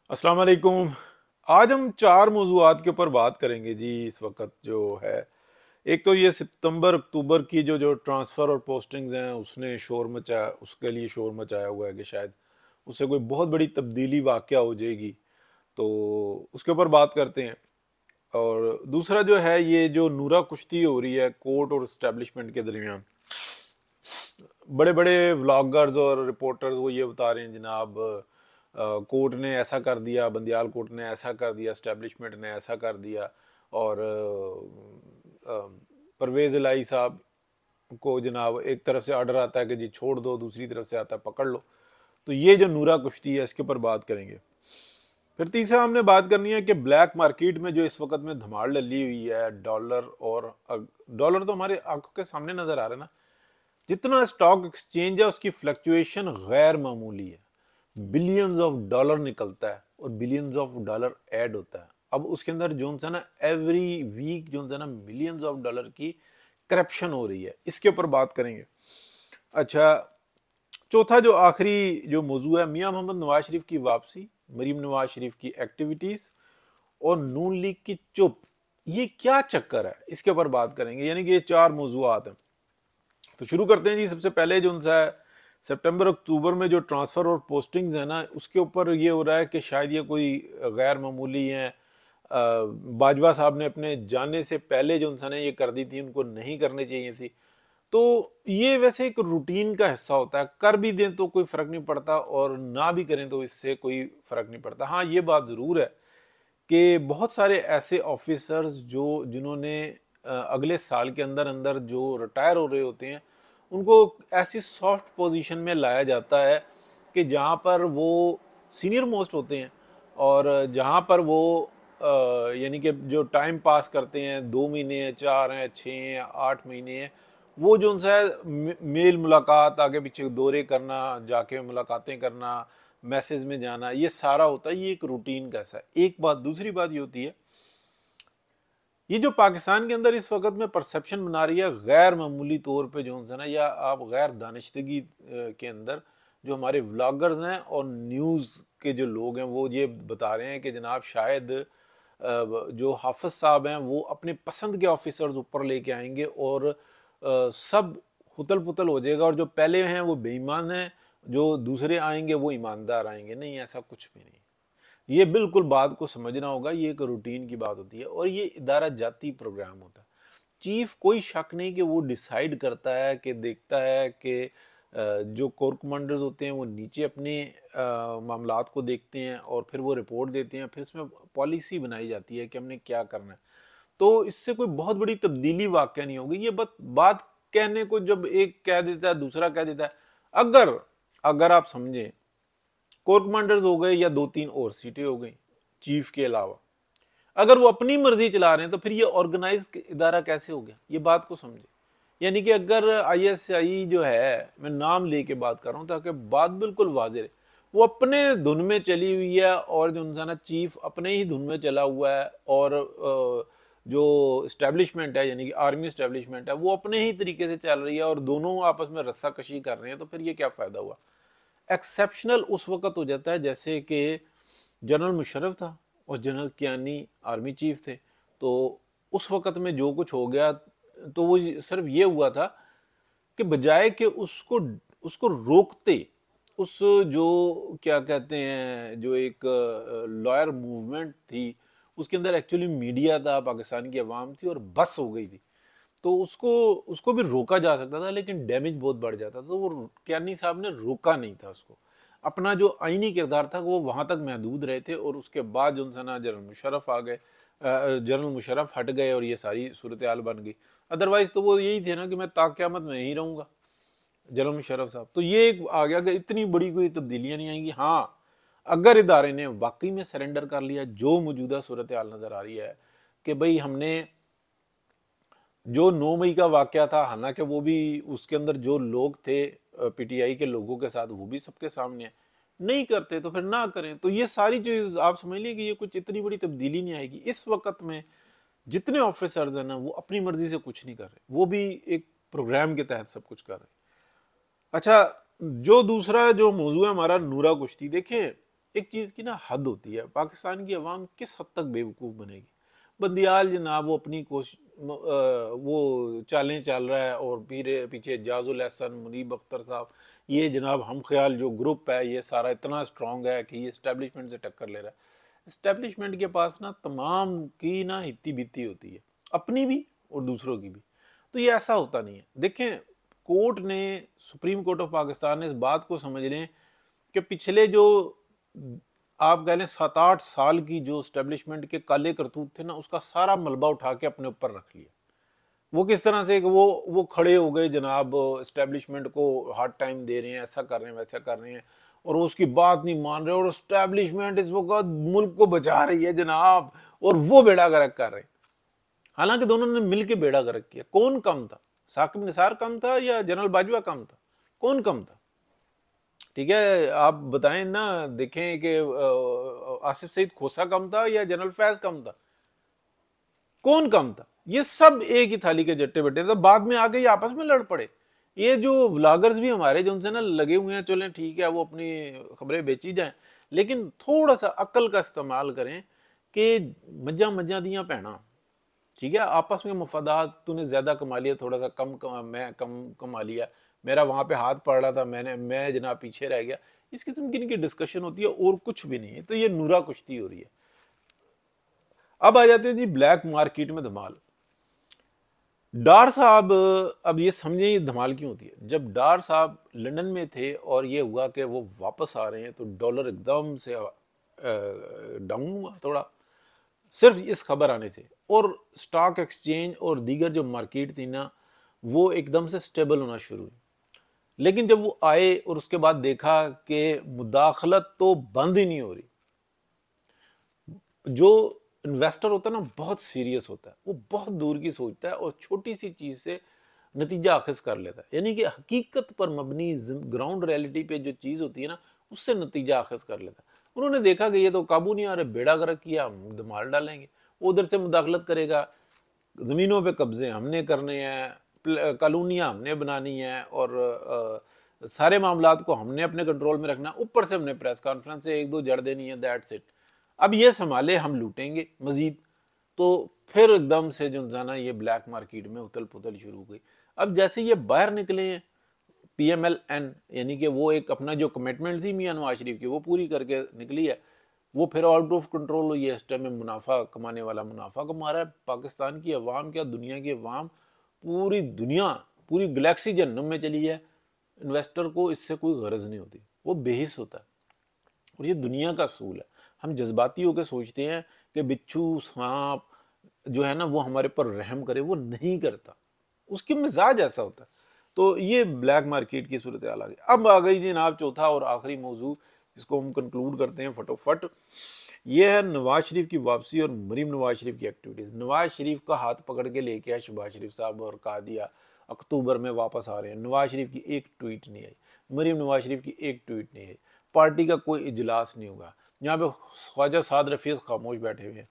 अस्सलाम वालेकुम। आज हम चार मौज़ूआत के ऊपर बात करेंगे जी। इस वक्त जो है, एक तो ये सितंबर अक्टूबर की जो जो ट्रांसफ़र और पोस्टिंग्स हैं उसने शोर मचा, उसके लिए शोर मचाया हुआ है कि शायद उससे कोई बहुत बड़ी तब्दीली वाक़या हो जाएगी, तो उसके ऊपर बात करते हैं। और दूसरा जो है, ये जो नूरा कुश्ती हो रही है कोर्ट और इस्टेब्लिशमेंट के दरमियान, बड़े बड़े व्लॉगर्स और रिपोर्टर्स वो ये बता रहे हैं जनाब, कोर्ट ने ऐसा कर दिया, बंदियाल कोर्ट ने ऐसा कर दिया, एस्टेब्लिशमेंट ने ऐसा कर दिया। और परवेज़ इलाही साहब को जनाब एक तरफ से ऑर्डर आता है कि जी छोड़ दो, दूसरी तरफ से आता है पकड़ लो। तो ये जो नूरा कुश्ती है इसके ऊपर बात करेंगे। फिर तीसरा हमने बात करनी है कि ब्लैक मार्केट में जो इस वक्त में धमाल डली हुई है, डॉलर और डॉलर तो हमारे आंखों के सामने नजर आ रहा है ना। जितना स्टॉक एक्सचेंज है उसकी फ्लक्चुएशन गैर मामूली है। बिलियंस ऑफ डॉलर निकलता है और बिलियंस ऑफ डॉलर ऐड होता है। अब उसके अंदर जो है ना, एवरी वीक जो है ना मिलियंस ऑफ डॉलर की करप्शन हो रही है। इसके ऊपर बात करेंगे। अच्छा, चौथा जो आखिरी जो मौजू है, मियां मोहम्मद नवाज शरीफ की वापसी, मरीम नवाज शरीफ की एक्टिविटीज और नून लीग की चुप, ये क्या चक्कर है, इसके ऊपर बात करेंगे। यानी कि ये चार मौजूआत हैं। तो शुरू करते हैं जी। सबसे पहले जो उनसा है, सितंबर अक्टूबर में जो ट्रांसफ़र और पोस्टिंग्स है ना, उसके ऊपर ये हो रहा है कि शायद ये कोई गैर मामूली हैं। बाजवा साहब ने अपने जाने से पहले जो उनसा ने ये कर दी थी, उनको नहीं करनी चाहिए थी। तो ये वैसे एक रूटीन का हिस्सा होता है, कर भी दें तो कोई फ़र्क नहीं पड़ता और ना भी करें तो इससे कोई फ़र्क नहीं पड़ता। हाँ, ये बात ज़रूर है कि बहुत सारे ऐसे ऑफिसर्स जो जिन्होंने अगले साल के अंदर अंदर जो रिटायर हो रहे होते हैं, उनको ऐसी सॉफ्ट पोजीशन में लाया जाता है कि जहाँ पर वो सीनियर मोस्ट होते हैं और जहाँ पर वो यानी कि जो टाइम पास करते हैं, 2 महीने हैं, 4 हैं, 6 हैं, 8 महीने हैं, वो जो उनसे मेल मुलाकात, आगे पीछे दौरे करना, जाके मुलाकातें करना, मैसेज में जाना, ये सारा होता है। ये एक रूटीन कैसा है। एक बात, दूसरी बात ये होती है, ये जो पाकिस्तान के अंदर इस वक्त में परसेप्शन बना रही है गैर मामूली तौर पे जो है ना, या आप गैर दानिशतगी के अंदर, जो हमारे व्लॉगर्स हैं और न्यूज़ के जो लोग हैं वो ये बता रहे हैं कि जनाब शायद जो हाफिज साहब हैं वो अपने पसंद के ऑफिसर्स ऊपर लेके आएंगे और सब हुतल पुतल हो जाएगा, और जो पहले हैं वो बेईमान हैं, जो दूसरे आएंगे वो ईमानदार आएंगे। नहीं, ऐसा कुछ भी नहीं। ये बिल्कुल बात को समझना होगा। ये एक रूटीन की बात होती है और ये इदारा जाती प्रोग्राम होता है। चीफ कोई शक नहीं कि वो डिसाइड करता है, कि देखता है कि जो कोर कमांडर्स होते हैं वो नीचे अपने मामलात को देखते हैं और फिर वो रिपोर्ट देते हैं, फिर इसमें पॉलिसी बनाई जाती है कि हमने क्या करना है। तो इससे कोई बहुत बड़ी तब्दीली वाकई नहीं होगी। ये बात कहने को जब एक कह देता है दूसरा कह देता है। अगर अगर आप समझें, कोर कमांडर्स हो गए या 2-3 और सीटें हो गई चीफ के अलावा, अगर वो अपनी मर्जी चला रहे हैं तो फिर ये ऑर्गेनाइज इदारा कैसे हो गया, ये बात को समझे। यानी कि अगर आईएसआई जो है, मैं नाम लेके बात कर रहा हूं ताकि बात बिल्कुल वाज़ेह रहे, वो अपने धुन में चली हुई है और जो इंसान चीफ अपने ही धुन में चला हुआ है, और जो इस्टेब्लिशमेंट है यानी कि आर्मी इस्टेब्लिशमेंट है वो अपने ही तरीके से चल रही है और दोनों आपस में रस्सा कशी कर रहे हैं, तो फिर ये क्या फ़ायदा हुआ। एक्सेप्शनल उस वक्त हो जाता है जैसे कि जनरल मुशर्रफ था और जनरल कियानी आर्मी चीफ थे। तो उस वक्त में जो कुछ हो गया, तो वो सिर्फ ये हुआ था कि बजाय कि उसको उसको रोकते, उस जो क्या कहते हैं, जो एक लॉयर मूवमेंट थी, उसके अंदर एक्चुअली मीडिया था, पाकिस्तान की आवाम थी और बस हो गई थी। तो उसको उसको भी रोका जा सकता था, लेकिन डैमेज बहुत बढ़ जाता था। तो वो कियानी साहब ने रोका नहीं था उसको। अपना जो आईनी किरदार था वो वहाँ तक महदूद रहे थे, और उसके बाद जो ना जनरल मुशर्रफ आ गए, जनरल मुशर्रफ हट गए और ये सारी सूरत हाल बन गई। अदरवाइज तो वो यही थे ना कि मैं ताक़यामत में ही रहूँगा, जनरल मुशर्रफ साहब। तो ये एक आ गया कि इतनी बड़ी कोई तब्दीलियाँ नहीं आएंगी। हाँ, अगर इदारे ने वाकई में सरेंडर कर लिया, जो मौजूदा सूरत हाल नज़र आ रही है कि भाई हमने जो 9 मई का वाकया था, हालांकि वो भी उसके अंदर जो लोग थे पीटीआई के लोगों के साथ, वो भी सबके सामने है, नहीं करते तो फिर ना करें। तो ये सारी चीज आप समझ लीजिए कि ये कुछ इतनी बड़ी तब्दीली नहीं आएगी। इस वक्त में जितने ऑफिसर्स हैं ना, वो अपनी मर्जी से कुछ नहीं कर रहे, वो भी एक प्रोग्राम के तहत सब कुछ कर रहे हैं। अच्छा, जो दूसरा जो मौजू है हमारा, नूरा कुश्ती, देखें एक चीज़ की ना हद होती है, पाकिस्तान की अवाम किस हद तक बेवकूफ़ बनेगी। बंदियाल जनाब वो अपनी कोशिश वो चालें चल रहा है, और पीछे पीछे एजाजुल एहसन, मुनीब अख्तर साहब, ये जनाब हम ख्याल जो ग्रुप है ये सारा इतना स्ट्रॉन्ग है कि ये इस्टेब्लिशमेंट से टक्कर ले रहा है। इस्टेब्लिशमेंट के पास ना तमाम की ना हित्ती बित्ती होती है, अपनी भी और दूसरों की भी। तो ये ऐसा होता नहीं है। देखें, कोर्ट ने, सुप्रीम कोर्ट ऑफ पाकिस्तान ने इस बात को समझ लें कि पिछले जो आप कह लें 7-8 साल की जो स्टैब्लिशमेंट के काले करतूत थे ना, उसका सारा मलबा उठा के अपने ऊपर रख लिया। वो किस तरह से वो खड़े हो गए जनाब, स्टैब्लिशमेंट को हार्ड टाइम दे रहे हैं, ऐसा कर रहे हैं, वैसा कर रहे हैं, और उसकी बात नहीं मान रहे, और स्टैब्लिशमेंट इस वक्त मुल्क को बचा रही है जनाब, और वो बेड़ा गर्क कर रहे हैं। हालांकि दोनों ने मिलकर बेड़ा गर्क किया। कौन कम था? साकिब निसार कम था या जनरल बाजवा कम था? कौन कम था? ठीक है, आप बताएं ना, देखें कि आसिफ सईद खोसा कम था या जनरल फैज कम था? कौन कम था? ये सब एक ही थाली के जट्टे बट्टे। तो बाद में आके ये आपस में लड़ पड़े। ये जो व्लॉगर्स भी हमारे जो उनसे ना लगे हुए हैं, चलें ठीक है, वो अपनी खबरें बेची जाएं, लेकिन थोड़ा सा अक्ल का इस्तेमाल करें कि मज्जा मज्जा दियां भैना, ठीक है, आपस में मफादात, तूने ज्यादा कमा लिया, थोड़ा सा मैं कम कमा लिया, मेरा वहां पे हाथ पड़ रहा था, मैं जनाब पीछे रह गया, इस किस्म की इनकी डिस्कशन होती है और कुछ भी नहीं है। तो ये नूरा कुश्ती हो रही है। अब आ जाते हैं जी ब्लैक मार्केट में धमाल। डार साहब, अब ये समझें ये धमाल क्यों होती है। जब डार साहब लंदन में थे और ये हुआ कि वो वापस आ रहे हैं, तो डॉलर एकदम से डाउन हुआ थोड़ा, सिर्फ इस खबर आने से। और स्टॉक एक्सचेंज और दीगर जो मार्केट थी ना, वो एकदम से स्टेबल होना शुरू हुई। लेकिन जब वो आए और उसके बाद देखा कि मुदाखलत तो बंद ही नहीं हो रही। जो इन्वेस्टर होता है ना, बहुत सीरियस होता है, वो बहुत दूर की सोचता है और छोटी सी चीज से नतीजा अखज़ कर लेता है। यानी कि हकीकत पर मबनी ग्राउंड रियलिटी पे जो चीज होती है ना, उससे नतीजा अखज़ कर लेता है। उन्होंने देखा कि ये तो काबू नहीं आ रहे, बेड़ा गर्क किया, हम धमाल डालेंगे। वो उधर से मुदाखलत करेगा, ज़मीनों पे कब्जे हमने करने हैं, कॉलोनियाँ हमने बनानी है, और सारे मामलात को हमने अपने कंट्रोल में रखना, ऊपर से हमने प्रेस कॉन्फ्रेंस से एक दो जड़ देनी है, दैट्स इट। अब ये संभाले, हम लूटेंगे मजीद। तो फिर एकदम से जो जाना, ये ब्लैक मार्केट में उथल पुथल शुरू हो गई। अब जैसे ये बाहर निकले हैं PMLN, यानी कि वो एक अपना जो कमिटमेंट थी मियां नवाज शरीफ की, वो पूरी करके निकली है, वो फिर आउट ऑफ कंट्रोल हुई है। इस टाइम में मुनाफा कमाने वाला मुनाफा कमा रहा है। पाकिस्तान की अवाम, क्या दुनिया की अवाम, पूरी दुनिया, पूरी गैलेक्सी जहन्नुम में चली है। इन्वेस्टर को इससे कोई गरज नहीं होती, वो बेहिस होता है। और ये दुनिया का असूल है। हम जज्बाती होकर सोचते हैं कि बिच्छू सांप जो है ना वो हमारे पर रहम करे, वो नहीं करता, उसकी मिजाज ऐसा होता है। तो ये ब्लैक मार्केट की सूरत हाल आ गई। अब आ गई जनाब चौथा और आखिरी मौजू, जिसको हम कंक्लूड करते हैं फटोफट। ये है नवाज शरीफ की वापसी और मरीम नवाज शरीफ की एक्टिविटीज। नवाज शरीफ का हाथ पकड़ के लेके आया शहबाज शरीफ साहब और कहा दिया अक्टूबर में वापस आ रहे हैं। नवाज शरीफ की एक ट्वीट नहीं आई, मरीम नवाज शरीफ की एक ट्वीट नहीं आई, पार्टी का कोई इजलास नहीं होगा। यहाँ पे ख्वाजा साद रफीक खामोश बैठे हुए हैं,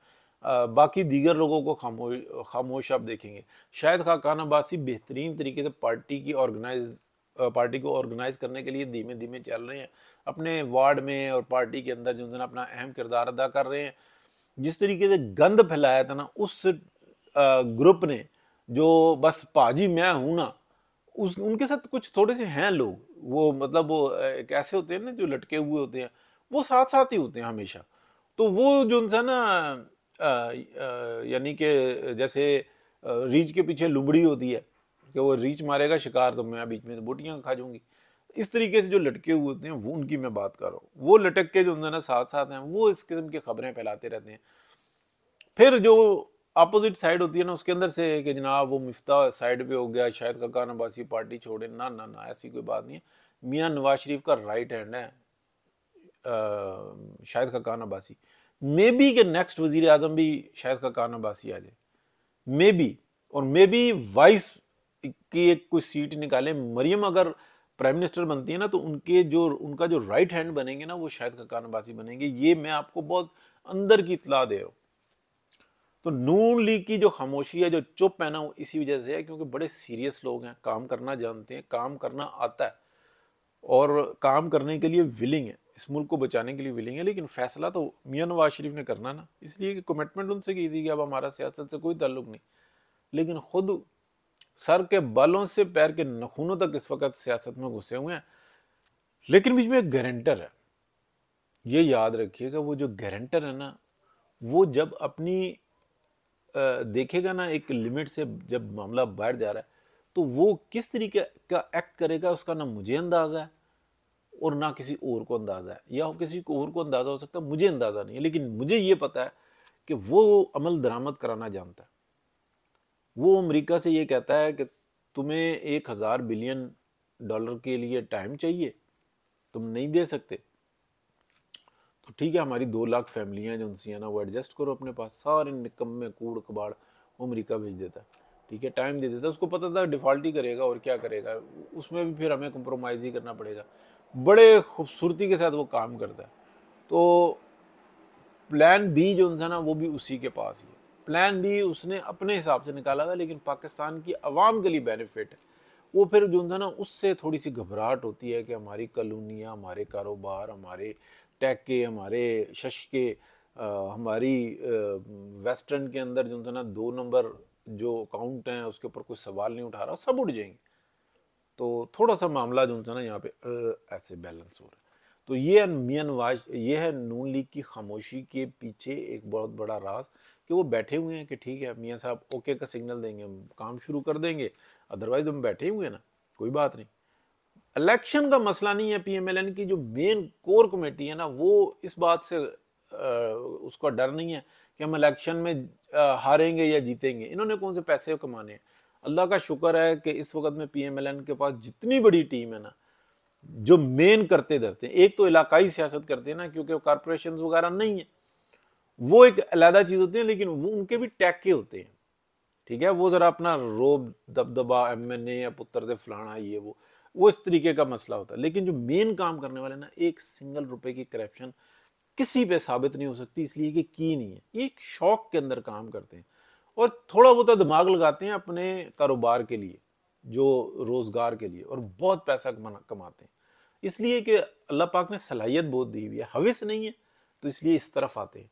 बाकी दीगर लोगों को खामोश आप देखेंगे। शायद खाकान अब्बासी बेहतरीन तरीके से पार्टी को ऑर्गेनाइज करने के लिए धीमे धीमे चल रहे हैं, अपने वार्ड में और पार्टी के अंदर जो है ना अपना अहम किरदार अदा कर रहे हैं। जिस तरीके से गंद फैलाया था ना उस ग्रुप ने, जो बस पाजी मैं हूं ना, उस उनके साथ कुछ थोड़े से हैं लोग, वो मतलब वो कैसे होते हैं ना, जो लटके हुए होते हैं, वो साथ साथ ही होते हैं हमेशा। तो वो जो उनसे ना यानी कि जैसे रीछ के पीछे लुबड़ी होती है कि वो रीछ मारेगा शिकार, तो मैं बीच में तो बोटियां खा जाऊंगी। इस तरीके से जो लटके हुए होते हैं, वो उनकी मैं बात कर रहा हूँ। वो लटक के जो ना साथ साथ हैं, वो इस किस्म की खबरें फैलाते रहते हैं। फिर जो अपोजिट साइड होती है ना, उसके अंदर से कि जनाब वो मिफ्ता साइड पे हो गया, शायद खाकान अब्बासी पार्टी छोड़े, ना ना ना, ऐसी कोई बात नहीं है। मियां नवाज शरीफ का राइट हैंड है शायद खाकान अब्बासी। मे बी के नेक्स्ट वजीर आजम भी शायद खाकान अब्बासी आ जाए, मे बी। और मे बी वाइस की एक कोई सीट निकाले। मरियम अगर प्राइम मिनिस्टर बनती है ना, तो उनका जो राइट हैंड बनेंगे ना, वो शायद खाकान अब्बासी बनेंगे। ये मैं आपको बहुत अंदर की इतला दे रहा हूं। तो नून लीग की जो खामोशी है, जो चुप है ना, वो इसी वजह से है क्योंकि बड़े सीरियस लोग हैं, काम करना जानते हैं, काम करना आता है। और काम करने के लिए विलिंग है, इस मुल्क को बचाने के लिए विलिंग है, लेकिन फैसला तो मियां नवाज शरीफ ने करना ना, इसलिए कि कमिटमेंट उनसे की थी कि अब हमारा सियासत से कोई ताल्लुक नहीं, लेकिन खुद सर के बालों से पैर के नखूनों तक इस वक्त सियासत में घुसे हुए हैं। लेकिन बीच में एक गारंटर है, ये याद रखिएगा, वो जो गारंटर है ना, वो जब अपनी देखेगा ना एक लिमिट से जब मामला बढ़ जा रहा है, तो वो किस तरीके का एक्ट करेगा उसका ना मुझे अंदाजा है और ना किसी और को अंदाजा है, या किसी को और को अंदाजा हो सकता है, मुझे अंदाजा नहीं है, लेकिन मुझे ये पता है कि वो अमल दरामद कराना जानता है। वो अमेरिका से ये कहता है कि तुम्हें 1000 बिलियन डॉलर के लिए टाइम चाहिए, तुम नहीं दे सकते, तो ठीक है, हमारी 2 लाख फैमिलियां जो उनसी है ना, वो एडजस्ट करो अपने पास, सारे निकम्मे कूड़ कबाड़ वो अमेरिका भेज देता है, ठीक है, टाइम दे देता है, उसको पता था डिफ़ॉल्ट ही करेगा और क्या करेगा, उसमें भी फिर हमें कंप्रोमाइज़ ही करना पड़ेगा, बड़े खूबसूरती के साथ वो काम करता है। तो प्लान बी जो उनसा ना, वो भी उसी के पास ही है। प्लान बी उसने अपने हिसाब से निकाला था, लेकिन पाकिस्तान की आवाम के लिए बेनिफिट है, वो फिर जो उनसा ना उससे थोड़ी सी घबराहट होती है कि हमारी कॉलोनियाँ, हमारे कारोबार, हमारे टैक्के, हमारे शशके, हमारी वेस्टर्न के अंदर जो उनसा ना 2 नंबर जो अकाउंट हैं उसके ऊपर कोई सवाल नहीं उठा रहा, सब उड़ जाएंगे। तो थोड़ा सा मामला जो है ना यहाँ पे ऐसे बैलेंस हो रहा है। तो ये है मियां नवाज, ये है नून लीग की खामोशी के पीछे एक बहुत बड़ा राज, कि वो बैठे हुए हैं कि ठीक है मियां साहब ओके का सिग्नल देंगे, हम काम शुरू कर देंगे, अदरवाइज हम बैठे हुए हैं ना, कोई बात नहीं। इलेक्शन का मसला नहीं है, पीएमएलएन की जो मेन कोर कमेटी है ना, वो इस बात से उसका डर नहीं है कि हम इलेक्शन में हारेंगे या जीतेंगे, इन्होंने कौन से पैसे कमाने हैं। अल्लाह का शुक्र है कि इस वक्त में पीएमएलएन के पास जितनी बड़ी टीम है ना, जो मेन करते धरते हैं, एक तो इलाकाई सियासत करते हैं ना, क्योंकि कारपोरेशन वगैरह नहीं है, वो एक अलहदा चीज होती है, लेकिन वो उनके भी टैक्के होते हैं, ठीक है, वो जरा अपना रोब दबदबा एमएनए या पुत्र दे फलाना ये वो इस तरीके का मसला होता है। लेकिन जो मेन काम करने वाले ना, एक सिंगल रुपए की करप्शन किसी पे साबित नहीं हो सकती, इसलिए कि की नहीं है, ये एक शौक के अंदर काम करते हैं और थोड़ा बहुत दिमाग लगाते हैं अपने कारोबार के लिए, जो रोजगार के लिए, और बहुत पैसा कमाते हैं, इसलिए कि अल्लाह पाक ने सलाहियत बहुत दी हुई है, हविस नहीं है, तो इसलिए इस तरफ आते हैं।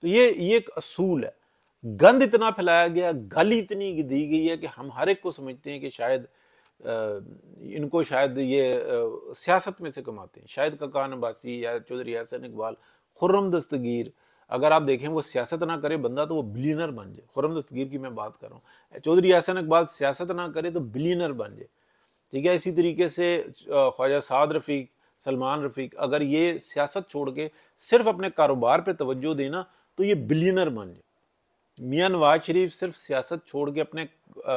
तो ये एक असूल है। गंद इतना फैलाया गया, गाली इतनी दी गई है कि हम हर एक को समझते हैं कि शायद इनको शायद ये सियासत में से कमाते हैं। शायद ककान अब्बासी या चौधरी हसन इकबाल, खुर्रम दस्तगीर, अगर आप देखें वो सियासत ना करे बंदा तो वो बिलियनर बन जाए। खुर्रम दस्तगीर की मैं बात कर रहा हूँ। चौधरी हसन इकबाल सियासत ना करे तो बिलियनर बन जाए, ठीक है। इसी तरीके से ख्वाजा साद रफ़ीक, सलमान रफ़ीक, अगर ये सियासत छोड़ के सिर्फ अपने कारोबार पे तवज्जो देना तो ये बिलियनर बन जाए। मियां नवाज शरीफ सिर्फ सियासत छोड़ के अपने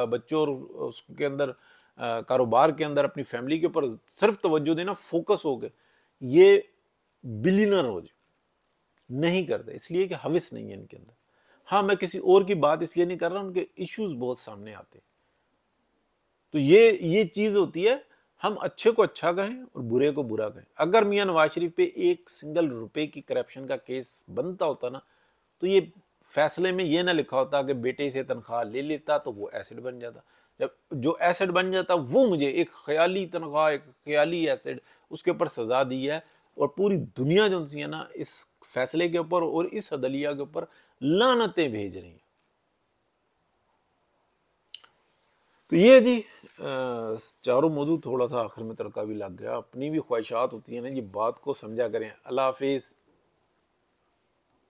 बच्चों और उसके अंदर कारोबार के अंदर अपनी फैमिली के ऊपर सिर्फ तवज्जो देना, फोकस हो गए, ये बिलियनर हो जाए, नहीं करते, इसलिए कि हविस नहीं है इनके अंदर। हाँ, मैं किसी और की बात इसलिए नहीं कर रहा, उनके इश्यूज बहुत सामने आते हैं। तो ये चीज होती है, हम अच्छे को अच्छा कहें और बुरे को बुरा कहें। अगर मियां नवाज शरीफ पे एक सिंगल रुपए की करप्शन का केस बनता होता ना, तो ये फैसले में ये ना लिखा होता कि बेटे से तनख्वाह ले लेता तो वो एसिड बन जाता। जब जो एसिड बन जाता, वो मुझे एक ख्याली तनख्वाह, एक ख्याली एसिड, उसके ऊपर सजा दी है, और पूरी दुनिया जो है ना इस फैसले के ऊपर और इस अदलिया के ऊपर लानतें भेज रही हैं। तो ये जी चारों मौजूद थोड़ा सा आखिर में तड़का भी लग गया। अपनी भी ख्वाहिशात होती है ना, ये बात को समझा करें। अल्लाह हाफिज़।